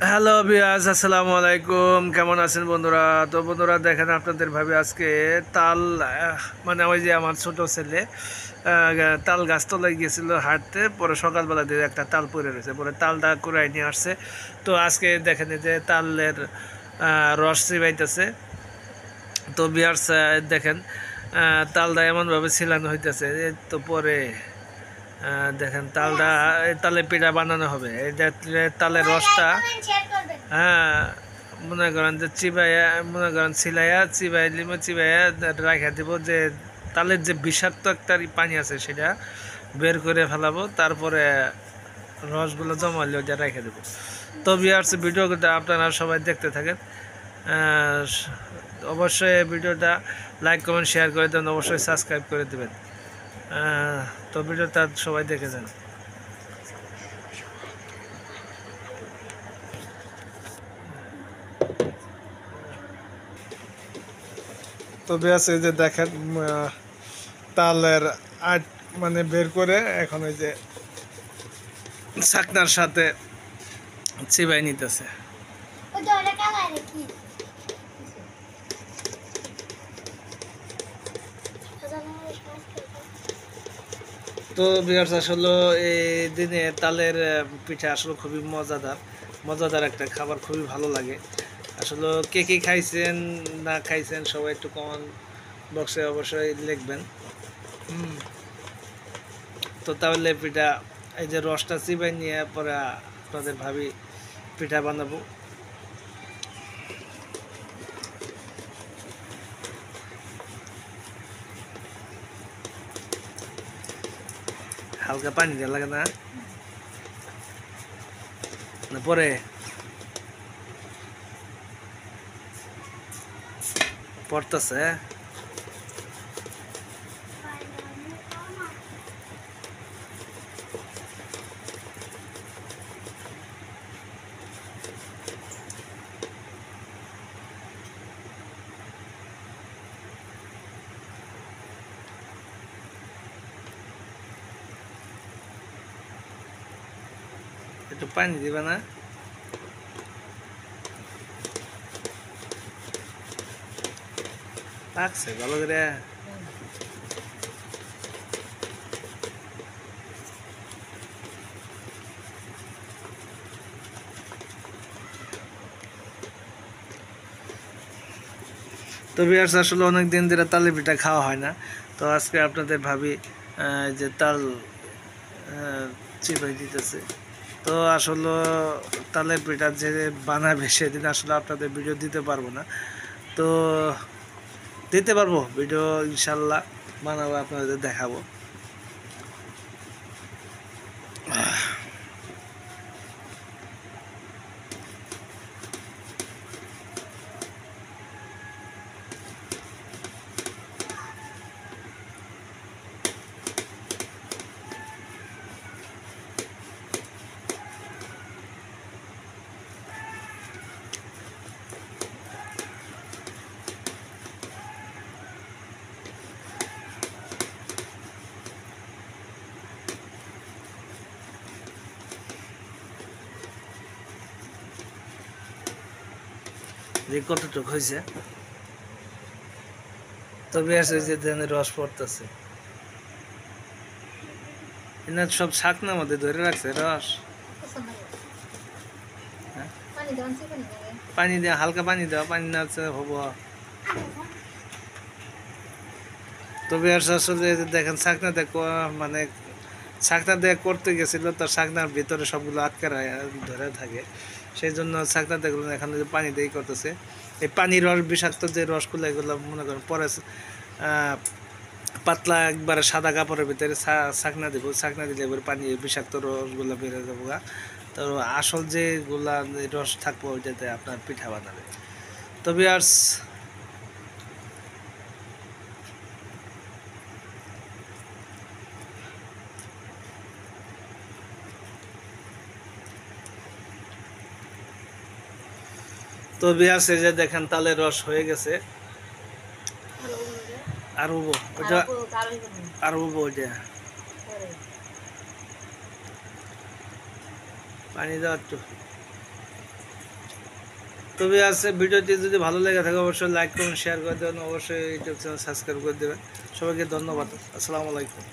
Hello বিয়াস, আসসালামু আলাইকুম। কেমন আছেন বন্ধুরা? তো বন্ধুরা দেখেন, আপনাদের ভাবে আজকে তাল মানে ওই যে আমার ছোট ছেলে তাল গাছতলায় গিয়েছিল হাঁটতে, পরে সকালবেলা দিয়ে একটা তাল পড়ে রয়েছে, পরে তালটা কুড়াই নিয়ে আসছে। তো আজকে দেখেন এই যে তালের রস চিবাইতেছে। তো বিয়ার্স দেখেন তালটা এমনভাবে ছিলানো হইতেছে, তো পরে দেখেন তালটা তালে পিঠা বানানো হবে। এই যে তালের রসটা, হ্যাঁ, মনে করেন যে চিবাইয়া, মনে করেন ছিলাইয়া চিবাই লিমো চিবাইয়া রাখা দিব, যে তালের যে বিষাক্ত একটা পানি আছে সেটা বের করে ফেলাবো, তারপরে রসগুলো জমালে ওটা রেখে দেবো। তো ভিউয়ার্স, ভিডিওটা আপনারা সবাই দেখতে থাকেন। আহ, অবশ্যই ভিডিওটা লাইক কমেন্ট শেয়ার করে দেবেন, অবশ্যই সাবস্ক্রাইব করে দেবেন। তো ভিডিওটা সবাই দেখে যান। তো বেশ, এই যে দেখেন তালের আট মানে বের করে এখন ওই যে ছাকনার সাথে চিবাই নিতেছে। তো বিয়ার্স, আসলে এই দিনে তালের পিঠা আসলে খুবই মজাদার, মজাদার একটা খাবার, খুবই ভালো লাগে। আসলে কে কে খাইছেন না খাইছেন সবাই একটু কমেন্ট বক্সে অবশ্যই লিখবেন। হুম। তো তাহলে পিঠা, এই যে রসটা চিবাই নিয়ে পরে আপনাদের ভাবি পিঠা বানাবো। হালকা পানি দেওয়া লাগে না? না পরে পড়তেছে। একটু পানি দিবা না? পাকছে ভালো করে? তো বিয়ার্স, আসলে অনেক দিন ধরে তালের পিঠা খাওয়া হয় না। তো আজকে আপনাদের ভাবি যে তাল চিবাই দিতেছে। তো আসলে তালের পিঠা যে বানাবে সেদিন আসলে আপনাদের ভিডিও দিতে পারবো না। তো দিতে পারবো ভিডিও, ইনশাল্লাহ বানাবো, আপনাদের দেখাবো। যে কতটুকু হয়েছে, তবে আছে যে রস পড়তেছে, এনার সব শাকনার মধ্যে ধরে রাখছে রস। হ্যাঁ? পানি দেওয়া, হালকা পানি দেওয়া, পানি না হচ্ছে হবো। তবে আসলে দেখেন শাকনা মানে শাকনা দিয়ে করতে গেছিল, তার শাকনার ভিতরে সবগুলো আটকে ধরে থাকে, সেই জন্য শাকনা দেখলো এখন পানি দিয়েই করতেছে। এই পানির রস, বিষাক্ত যে রসগুলো, এগুলো মনে করেন পরে পাতলা একবারে সাদা কাপড়ের ভিতরে ছাকনা দিব, ছাকনা দিলে এবার পানি বিষাক্ত রসগুলো বেড়ে যাবো গা। তো আসল যেগুলা রস থাকবো ওইটাতে আপনার পিঠা বানাবে। তবে আর তো বিয়ার যে দেখেন তালের রস হয়ে গেছে। আর ওইটা, আর ওইটা পানি দেওয়া একটু। তবে আছে ভিডিওটি যদি ভালো লেগে থাকে অবশ্যই লাইক করুন, শেয়ার করে দেবেন, অবশ্যই ইউটিউব চ্যানেল সাবস্ক্রাইব করে দেবেন। সবাইকে ধন্যবাদ। আসসালামু আলাইকুম।